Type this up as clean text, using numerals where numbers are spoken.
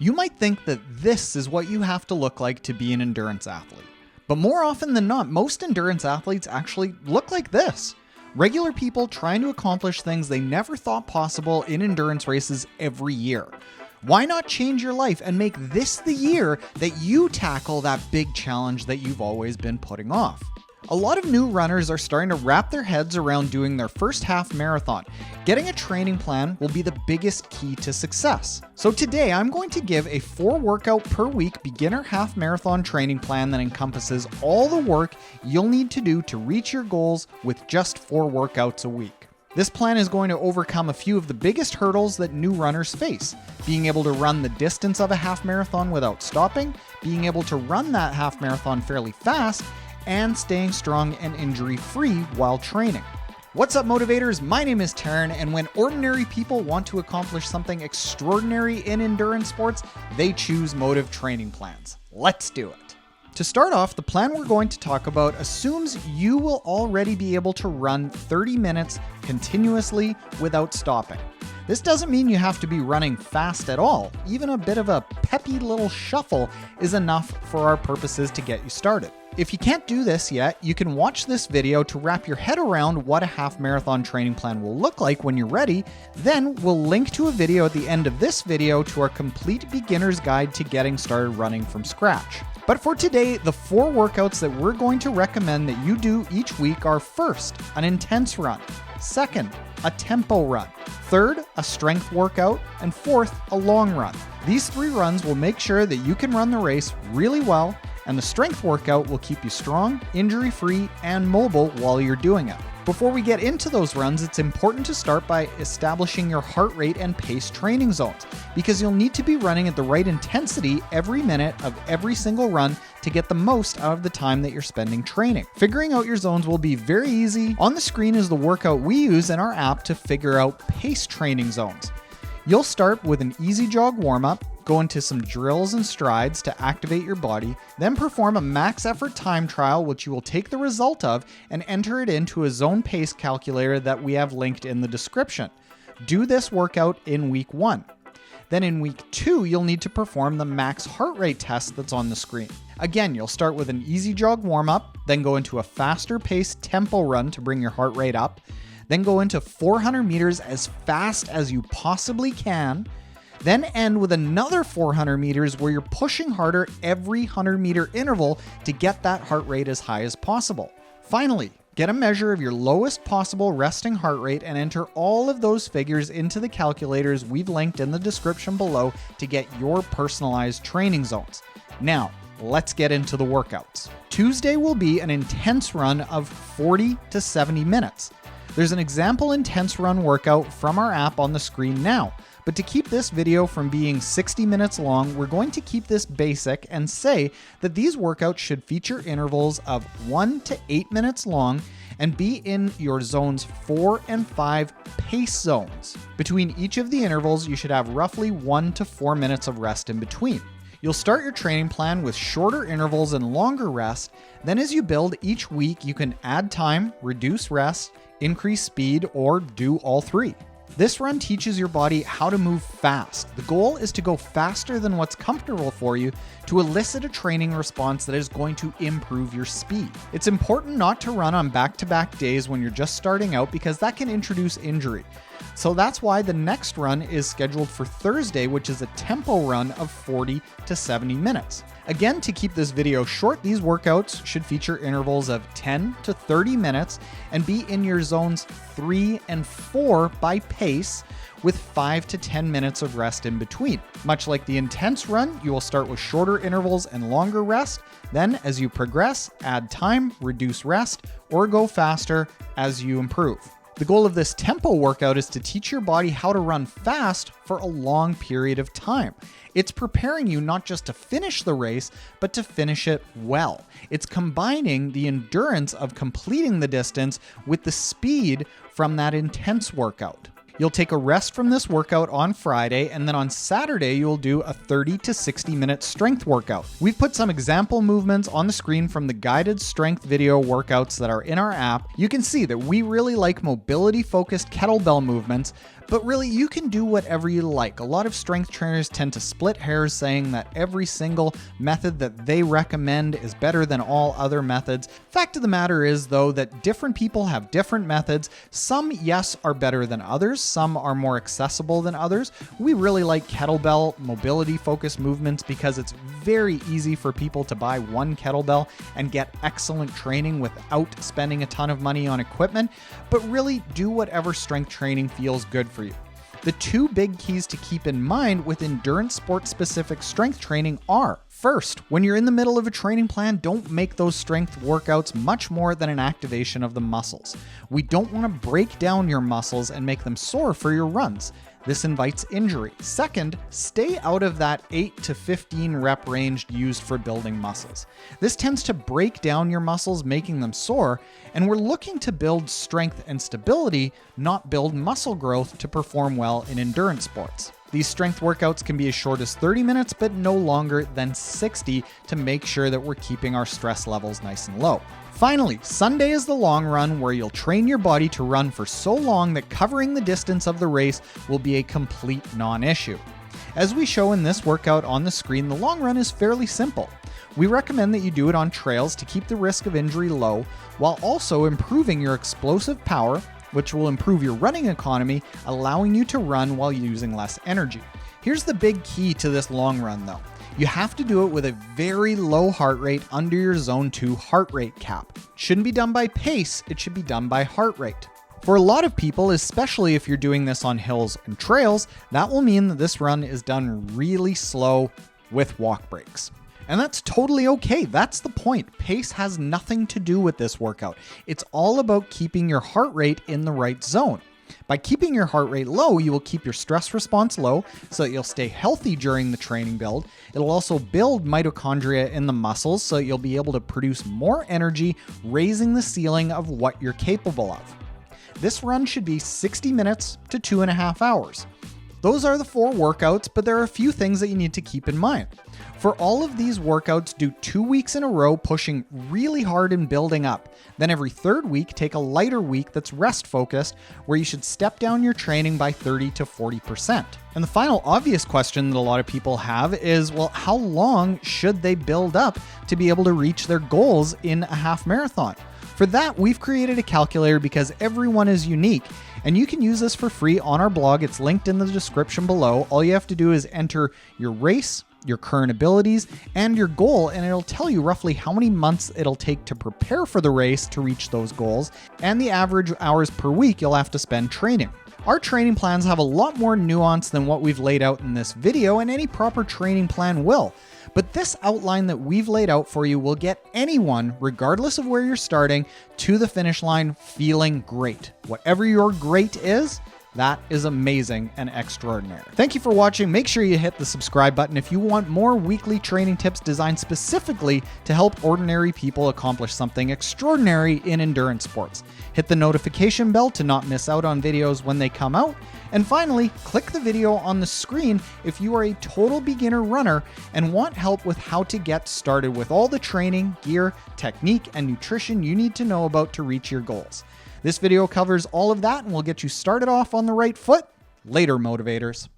You might think that this is what you have to look like to be an endurance athlete. But more often than not, most endurance athletes actually look like this. Regular people trying to accomplish things they never thought possible in endurance races every year. Why not change your life and make this the year that you tackle that big challenge that you've always been putting off? A lot of new runners are starting to wrap their heads around doing their first half marathon. Getting a training plan will be the biggest key to success. So today I'm going to give a 4 workout per week beginner half marathon training plan that encompasses all the work you'll need to do to reach your goals with just 4 workouts a week. This plan is going to overcome a few of the biggest hurdles that new runners face. Being able to run the distance of a half marathon without stopping, being able to run that half marathon fairly fast, and staying strong and injury-free while training. What's up, motivators? My name is Taryn, and when ordinary people want to accomplish something extraordinary in endurance sports, they choose Motiv training plans. Let's do it. To start off, the plan we're going to talk about assumes you will already be able to run 30 minutes continuously without stopping. This doesn't mean you have to be running fast at all. Even a bit of a peppy little shuffle is enough for our purposes to get you started. If you can't do this yet, you can watch this video to wrap your head around what a half marathon training plan will look like when you're ready. Then we'll link to a video at the end of this video to our complete beginner's guide to getting started running from scratch. But for today, the 4 workouts that we're going to recommend that you do each week are: first, an intense run; second, a tempo run; third, a strength workout; and fourth, a long run. These 3 runs will make sure that you can run the race really well, and the strength workout will keep you strong, injury-free, and mobile while you're doing it. Before we get into those runs, it's important to start by establishing your heart rate and pace training zones, because you'll need to be running at the right intensity every minute of every single run to get the most out of the time that you're spending training. Figuring out your zones will be very easy. On the screen is the workout we use in our app to figure out pace training zones. You'll start with an easy jog warm-up, go into some drills and strides to activate your body, then perform a max effort time trial, which you will take the result of and enter it into a zone pace calculator that we have linked in the description. Do this workout in week 1. Then in week 2, you'll need to perform the max heart rate test that's on the screen. Again, you'll start with an easy jog warm-up, then go into a faster paced tempo run to bring your heart rate up, then go into 400 meters as fast as you possibly can, then end with another 400 meters where you're pushing harder every 100-meter interval to get that heart rate as high as possible. Finally, get a measure of your lowest possible resting heart rate and enter all of those figures into the calculators we've linked in the description below to get your personalized training zones. Now, let's get into the workouts. Tuesday will be an intense run of 40 to 70 minutes. There's an example intense run workout from our app on the screen now. But to keep this video from being 60 minutes long, we're going to keep this basic and say that these workouts should feature intervals of 1 to 8 minutes long and be in your zones 4 and 5 pace zones. Between each of the intervals, you should have roughly 1 to 4 minutes of rest in between. You'll start your training plan with shorter intervals and longer rest. Then as you build each week, you can add time, reduce rest, increase speed, or do all 3. This run teaches your body how to move fast. The goal is to go faster than what's comfortable for you to elicit a training response that is going to improve your speed. It's important not to run on back-to-back days when you're just starting out, because that can introduce injury. So that's why the next run is scheduled for Thursday, which is a tempo run of 40 to 70 minutes. Again, to keep this video short, these workouts should feature intervals of 10 to 30 minutes and be in your zones 3 and 4 by pace, with 5 to 10 minutes of rest in between. Much like the intense run, you will start with shorter intervals and longer rest. Then, as you progress, add time, reduce rest, or go faster as you improve. The goal of this tempo workout is to teach your body how to run fast for a long period of time. It's preparing you not just to finish the race, but to finish it well. It's combining the endurance of completing the distance with the speed from that intense workout. You'll take a rest from this workout on Friday, and then on Saturday, you'll do a 30 to 60 minute strength workout. We've put some example movements on the screen from the guided strength video workouts that are in our app. You can see that we really like mobility-focused kettlebell movements, But really, you can do whatever you like. A lot of strength trainers tend to split hairs saying that every single method that they recommend is better than all other methods. Fact of the matter is, though, that different people have different methods. Some, yes, are better than others. Some are more accessible than others. We really like kettlebell mobility-focused movements because it's very easy for people to buy one kettlebell and get excellent training without spending a ton of money on equipment. But really, do whatever strength training feels good for you. The two big keys to keep in mind with endurance sport-specific strength training are: first, when you're in the middle of a training plan, don't make those strength workouts much more than an activation of the muscles. We don't want to break down your muscles and make them sore for your runs. This invites injury. Second, stay out of that 8 to 15 rep range used for building muscles. This tends to break down your muscles, making them sore, and we're looking to build strength and stability, not build muscle growth to perform well in endurance sports. These strength workouts can be as short as 30 minutes, but no longer than 60 to make sure that we're keeping our stress levels nice and low. Finally, Sunday is the long run, where you'll train your body to run for so long that covering the distance of the race will be a complete non-issue. As we show in this workout on the screen, the long run is fairly simple. We recommend that you do it on trails to keep the risk of injury low, while also improving your explosive power, which will improve your running economy, allowing you to run while using less energy. Here's the big key to this long run though. You have to do it with a very low heart rate under your zone 2 heart rate cap. It shouldn't be done by pace, it should be done by heart rate. For a lot of people, especially if you're doing this on hills and trails, that will mean that this run is done really slow with walk breaks. And that's totally okay. That's the point. Pace has nothing to do with this workout. It's all about keeping your heart rate in the right zone. By keeping your heart rate low, you will keep your stress response low so that you'll stay healthy during the training build. It'll also build mitochondria in the muscles so that you'll be able to produce more energy, raising the ceiling of what you're capable of. This run should be 60 minutes to 2.5 hours. Those are the 4 workouts, but there are a few things that you need to keep in mind. For all of these workouts, do 2 weeks in a row, pushing really hard and building up. Then every 3rd week, take a lighter week that's rest focused, where you should step down your training by 30 to 40%. And the final obvious question that a lot of people have is, well, how long should they build up to be able to reach their goals in a half marathon? For that, we've created a calculator because everyone is unique, and you can use this for free on our blog. It's linked in the description below. All you have to do is enter your race, your current abilities, and your goal, and it'll tell you roughly how many months it'll take to prepare for the race to reach those goals, and the average hours per week you'll have to spend training. Our training plans have a lot more nuance than what we've laid out in this video, and any proper training plan will. But this outline that we've laid out for you will get anyone, regardless of where you're starting, to the finish line feeling great. Whatever your great is, that is amazing and extraordinary. Thank you for watching. Make sure you hit the subscribe button if you want more weekly training tips designed specifically to help ordinary people accomplish something extraordinary in endurance sports. Hit the notification bell to not miss out on videos when they come out. And finally, click the video on the screen if you are a total beginner runner and want help with how to get started with all the training, gear, technique, and nutrition you need to know about to reach your goals. This video covers all of that and will get you started off on the right foot. Later, motivators.